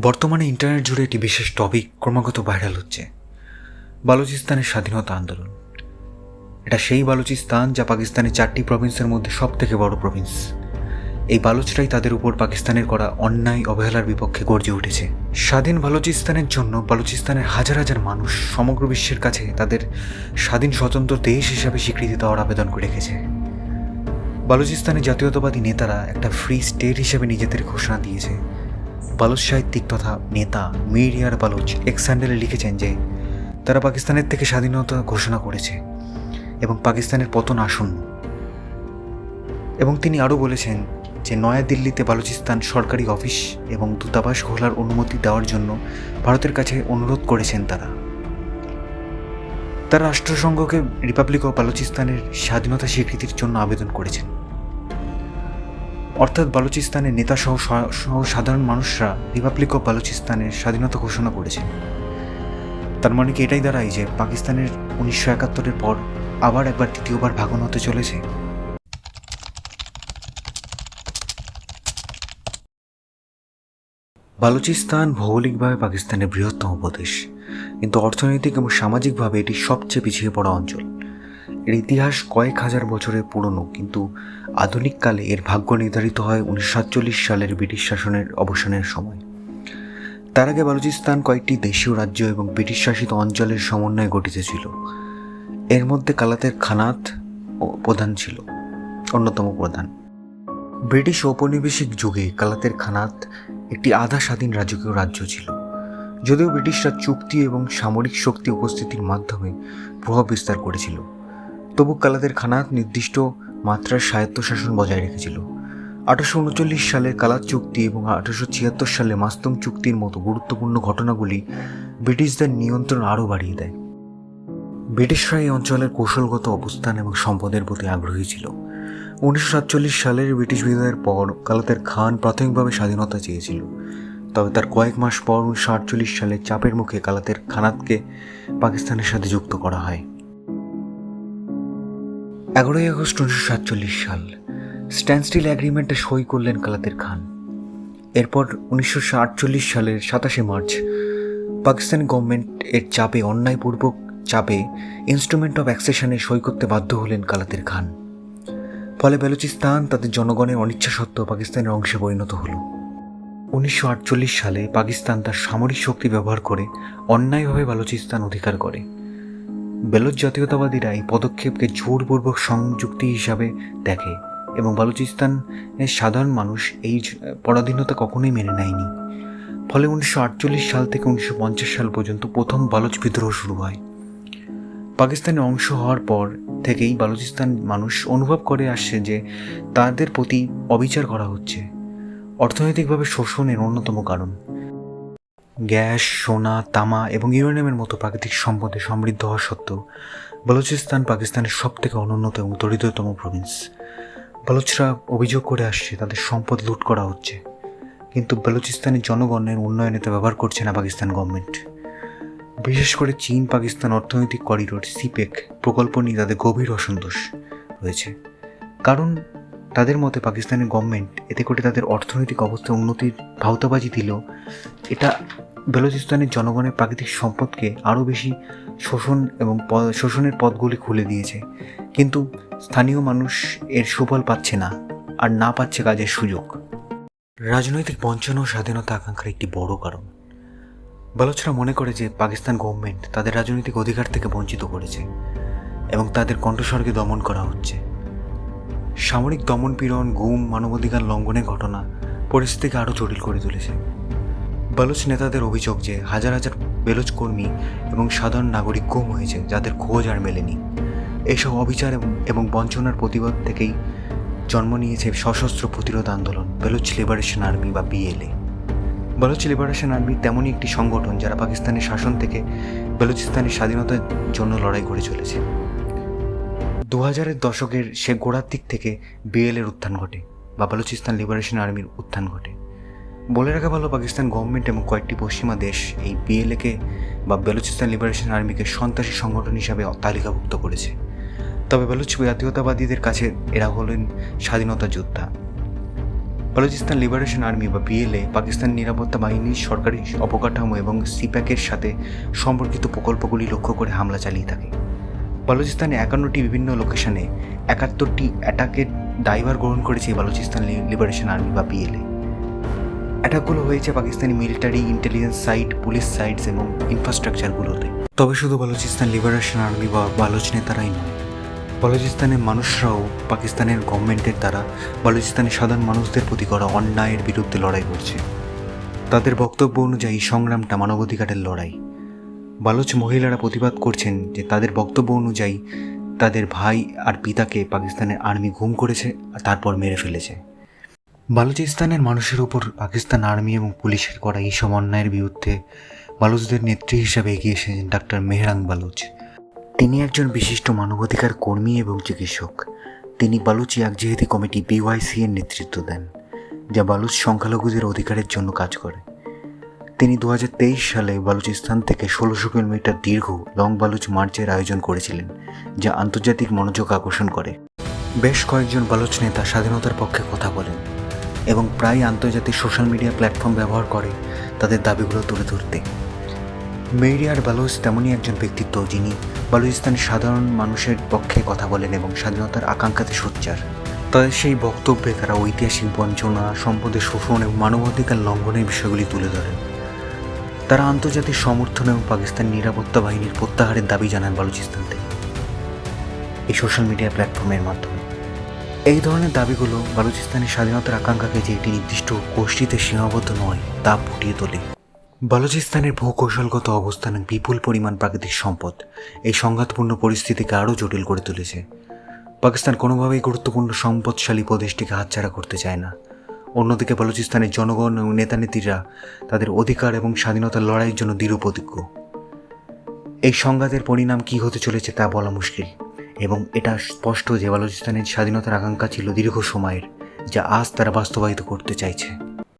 বর্তমানে ইন্টারনেট জুড়ে একটি বিশেষ টপিক ক্রমাগত ভাইরাল হচ্ছে, বালুচিস্তানের স্বাধীনতা আন্দোলন। এটা সেই বালুচিস্তান যা পাকিস্তানের 4টি প্রভিন্সের মধ্যে সব থেকে বড় প্রভিন্স। এই বালুচরাই তাদের উপর পাকিস্তানের করা অন্যায় অবহেলার বিপক্ষে গর্জে উঠেছে। স্বাধীন বালুচিস্তানের জন্য বালুচিস্তানের হাজার হাজার মানুষ সমগ্র বিশ্বের কাছে তাদের স্বাধীন স্বতন্ত্র দেশ হিসাবে স্বীকৃতি দেওয়ার আবেদন করে রেখেছে। বালুচিস্তানের জাতীয়তাবাদী নেতারা একটা ফ্রি স্টেট হিসেবে নিজেদের ঘোষণা দিয়েছে। বালুচ সাহিত্যিক তথা নেতা মীর ইয়ার বালুচ এক্স হ্যান্ডেলে লিখেছেন যে তারা পাকিস্তানের থেকে স্বাধীনতা ঘোষণা করেছে এবং পাকিস্তানের পতন আসন্ন। এবং তিনি আরও বলেছেন যে নয়াদিল্লিতে বালুচিস্তান সরকারি অফিস এবং দূতাবাস খোলার অনুমতি দেওয়ার জন্য ভারতের কাছে অনুরোধ করেছেন। তারা রাষ্ট্রসংঘকে রিপাবলিক অফ বালুচিস্তানের স্বাধীনতা স্বীকৃতির জন্য আবেদন করেছেন। অর্থাৎ বালুচিস্তানের নেতা সহ সাধারণ মানুষরা রিপাবলিক অফ বালুচিস্তানের স্বাধীনতা ঘোষণা করেছেন। তার মানে কি এটাই দাঁড়ায় যে পাকিস্তানের 1971-এর পর আবার একবার দ্বিতীয়বার ভাঙন হতে চলেছে? বালুচিস্তান ভৌগোলিকভাবে পাকিস্তানের বৃহত্তম প্রদেশ, কিন্তু অর্থনৈতিক এবং সামাজিকভাবে এটি সবচেয়ে পিছিয়ে পড়া অঞ্চল। এর ইতিহাস কয়েক হাজার বছরের পুরনো, কিন্তু আধুনিককালে এর ভাগ্য নির্ধারিত হয় 1947 সালের ব্রিটিশ শাসনের অবসানের সময়। তার আগে বালুচিস্তান কয়েকটি দেশীয় রাজ্য এবং ব্রিটিশ শাসিত অঞ্চলের সমন্বয়ে গঠিত ছিল। এর মধ্যে কালাতের খানাত প্রধান ছিল, অন্যতম প্রধান। ব্রিটিশ ঔপনিবেশিক যুগে কালাতের খানাত একটি আধা স্বাধীন রাজকীয় রাজ্য ছিল। যদিও ব্রিটিশরা চুক্তি এবং সামরিক শক্তি উপস্থিতির মাধ্যমে প্রভাব বিস্তার করেছিল, তবু কালাতের খানাত নির্দিষ্ট মাত্রার স্বায়ত্তশাসন বজায় রেখেছিল। 1839 সালের কালাত চুক্তি এবং 1876 সালে মাস্তুম চুক্তির মতো গুরুত্বপূর্ণ ঘটনাগুলি ব্রিটিশদের নিয়ন্ত্রণ আরও বাড়িয়ে দেয়। ব্রিটিশরা এই অঞ্চলের কৌশলগত অবস্থান এবং সম্পদের প্রতি আগ্রহী ছিল। 1947 সালের ব্রিটিশ বিদায়ের পর কালাতের খান প্রাথমিকভাবে স্বাধীনতা চেয়েছিল, তবে তার কয়েক মাস পর 1948 সালে চাপের মুখে কালাতের খানাতকে পাকিস্তানের সাথে যুক্ত করা হয়। 11ই আগস্ট 1947 সাল স্ট্যান্ডস্টিল অ্যাগ্রিমেন্টে সই করলেন কালাতের খান। এরপর 1948 সালের 27শে মার্চ পাকিস্তানি গভর্নমেন্ট এর চাপে, অন্যায়পূর্বক চাপে, ইনস্ট্রুমেন্ট অফ অ্যাক্সেশনে সই করতে বাধ্য হলেন কালাতের খান। ফলে বেলুচিস্তান তাদের জনগণের অনিচ্ছা সত্ত্বেও পাকিস্তানের অংশে পরিণত হল। 1948 সালে পাকিস্তান তার সামরিক শক্তি ব্যবহার করে অন্যায়ভাবে বালুচিস্তান অধিকার করে। বেলুচ জাতীয়তাবাদীরা এই পদক্ষেপকে জোরপূর্বক সংযুক্তি হিসাবে দেখে এবং বালুচিস্তানের সাধারণ মানুষ এই পরাধীনতা কখনোই মেনে নেয়নি। ফলে 1948 সাল থেকে 1950 সাল পর্যন্ত প্রথম বালুচ বিদ্রোহ শুরু হয়। পাকিস্তানের অংশ হওয়ার পর থেকেই বালুচিস্তান মানুষ অনুভব করে আসছে যে তাদের প্রতি অবিচার করা হচ্ছে। অর্থনৈতিকভাবে শোষণের অন্যতম কারণ। গ্যাস, সোনা, তামা এবং ইউরেনিয়ামের মতো প্রাকৃতিক সম্পদে সমৃদ্ধ হওয়া সত্ত্বেও বালুচিস্তান পাকিস্তানের সবথেকে অনুন্নত এবং দরিদ্রতম প্রভিন্স। বালুচরা অভিযোগ করে আসছে তাদের সম্পদ লুট করা হচ্ছে, কিন্তু বালুচিস্তানের জনগণের উন্নয়নে তা ব্যবহার করছে না পাকিস্তান গভর্নমেন্ট। বিশেষ করে চীন পাকিস্তান অর্থনৈতিক করিডোর সিপেক প্রকল্প নিয়ে তাদের গভীর অসন্তোষ রয়েছে, কারণ তাদের মতে পাকিস্তানের গভর্নমেন্ট এতে করে তাদের অর্থনৈতিক অবস্থার উন্নতির ভাওতাবাজি দিলেও এটা বেলুচিস্তানের জনগণের প্রাকৃতিক সম্পদকে আরও বেশি শোষণের পথগুলি খুলে দিয়েছে। কিন্তু স্থানীয় মানুষ এর সুফল পাচ্ছে না, আর না পাচ্ছে কাজের সুযোগ। রাজনৈতিক বঞ্চনা ও স্বাধীনতা আকাঙ্ক্ষার একটি বড় কারণ। বালুচরা মনে করে যে পাকিস্তান গভর্নমেন্ট তাদের রাজনৈতিক অধিকার থেকে বঞ্চিত করেছে এবং তাদের কণ্ঠস্বরকে দমন করা হচ্ছে। সামরিক দমনপীড়ন, গুম, মানবাধিকার লঙ্ঘনের ঘটনা পরিস্থিতিকে আরও জটিল করে তুলেছে। বালুচ নেতাদের অভিযোগ যে হাজার হাজার বেলুচ কর্মী এবং সাধারণ নাগরিক গুম হয়েছে, যাদের খোঁজ আর মেলেনি। এইসব অবিচার এবং বঞ্চনার প্রতিবাদ থেকেই জন্ম নিয়েছে সশস্ত্র প্রতিরোধ আন্দোলন বেলুচ লিবারেশন আর্মি বা BLA। বালুচ লিবারেশন আর্মি তেমনই একটি সংগঠন যারা পাকিস্তানের শাসন থেকে বেলুচিস্তানের স্বাধীনতার জন্য লড়াই করে চলেছে। 2000-এর দশকের সে গোড়ার দিক থেকে BLA-র উত্থান ঘটে বা বালুচিস্তান লিবারেশন আর্মির উত্থান ঘটে। বলে রাখা ভালো, পাকিস্তান গভর্নমেন্ট এবং কয়েকটি পশ্চিমা দেশ এই BLA-কে বা বেলুচিস্তান লিবারেশন আর্মিকে সন্ত্রাসী সংগঠন হিসাবে তালিকাভুক্ত করেছে। তবে বেলুচ জাতীয়তাবাদীদের কাছে এরা হলেন স্বাধীনতা যোদ্ধা। বালুচিস্তান লিবারেশন আর্মি বা পিএলএ পাকিস্তান নিরাপত্তা বাহিনীর সরকারি অবকাঠামো এবং সিপ্যাকের সাথে সম্পর্কিত প্রকল্পগুলি লক্ষ্য করে হামলা চালিয়ে থাকে। বালুচিস্তানে 51টি বিভিন্ন লোকেশনে 71টি অ্যাটাকের দায়ভার গ্রহণ করেছে বালুচিস্তান লিবারেশন আর্মি বা পিএলএ। অ্যাটাকগুলো হয়েছে Pakistani military intelligence site, police sites এবং ইনফ্রাস্ট্রাকচারগুলোতে। তবে শুধু বালুচিস্তান লিবারেশন আর্মি বা বালুচ নেতারাই নয়, বালুচিস্তানের মানুষরাও পাকিস্তানের গভর্নমেন্টের দ্বারা বালুচিস্তানের সাধারণ মানুষদের প্রতি করা অন্যায়ের বিরুদ্ধে লড়াই করছে। তাদের বক্তব্য অনুযায়ী সংগ্রামটা মানবাধিকারের লড়াই। বালুচ মহিলারা প্রতিবাদ করছেন যে তাদের বক্তব্য অনুযায়ী তাদের ভাই আর পিতাকে পাকিস্তানের আর্মি গুম করেছে আর তারপর মেরে ফেলেছে। বালুচিস্তানের মানুষের উপর পাকিস্তান আর্মি এবং পুলিশের করা এইসব অন্যায়ের বিরুদ্ধে বালুচদের নেত্রী হিসাবে এগিয়ে এসেছেন ডাক্তার মেহরাং বালুচ। তিনি একজন বিশিষ্ট মানবাধিকার কর্মী এবং চিকিৎসক। তিনি বালুচি একজেহেদি কমিটি BYC এর নেতৃত্ব দেন, যা বালুচ সংখ্যালঘুদের অধিকারের জন্য কাজ করে। তিনি 2023 সালে বালুচিস্তান থেকে 1600 কিলোমিটার দীর্ঘ লং বালুচ মার্চের আয়োজন করেছিলেন, যা আন্তর্জাতিক মনোযোগ আকর্ষণ করে। বেশ কয়েকজন বালুচ নেতা স্বাধীনতার পক্ষে কথা বলেন এবং প্রায় আন্তর্জাতিক সোশ্যাল মিডিয়া প্ল্যাটফর্ম ব্যবহার করে তাদের দাবিগুলো তুলে ধরতে। মেরিয়ার বালুচ তেমনই একজন ব্যক্তিত্ব যিনি বালুচিস্তানের সাধারণ মানুষের পক্ষে কথা বলেন এবং স্বাধীনতার আকাঙ্ক্ষাতে সোচ্চার। তাদের সেই বক্তব্যে তারা ঐতিহাসিক বঞ্চনা, সম্পদের শোষণ এবং মানবাধিকার লঙ্ঘনের বিষয়গুলি তুলে ধরেন। তারা আন্তর্জাতিক সমর্থন এবং পাকিস্তান নিরাপত্তা বাহিনীর প্রত্যাহারের দাবি জানান বালুচিস্তান থেকে এই সোশ্যাল মিডিয়া প্ল্যাটফর্মের মাধ্যমে। এই ধরনের দাবিগুলো বালুচিস্তানের স্বাধীনতার আকাঙ্ক্ষাকে যে একটি নির্দিষ্ট গোষ্ঠীতে সীমাবদ্ধ নয় তা ফুটিয়ে তোলে। বালুচিস্তানের ভূকৌশলগত অবস্থান এবং বিপুল পরিমাণ প্রাকৃতিক সম্পদ এই সংঘাতপূর্ণ পরিস্থিতিকে আরও জটিল করে তুলেছে। পাকিস্তান কোনোভাবেই গুরুত্বপূর্ণ সম্পদশালী প্রদেশটিকে হাতছাড়া করতে চায় না। অন্যদিকে বালুচিস্তানের জনগণ এবং নেতানেত্রীরা তাদের অধিকার এবং স্বাধীনতার লড়াইয়ের জন্য দৃঢ় প্রতিজ্ঞ। এই সংঘাতের পরিণাম কী হতে চলেছে তা বলা মুশকিল, এবং এটা স্পষ্ট যে বালুচিস্তানের স্বাধীনতার আকাঙ্ক্ষা ছিল দীর্ঘ সময়ের, যা আজ তারা বাস্তবায়িত করতে চাইছে।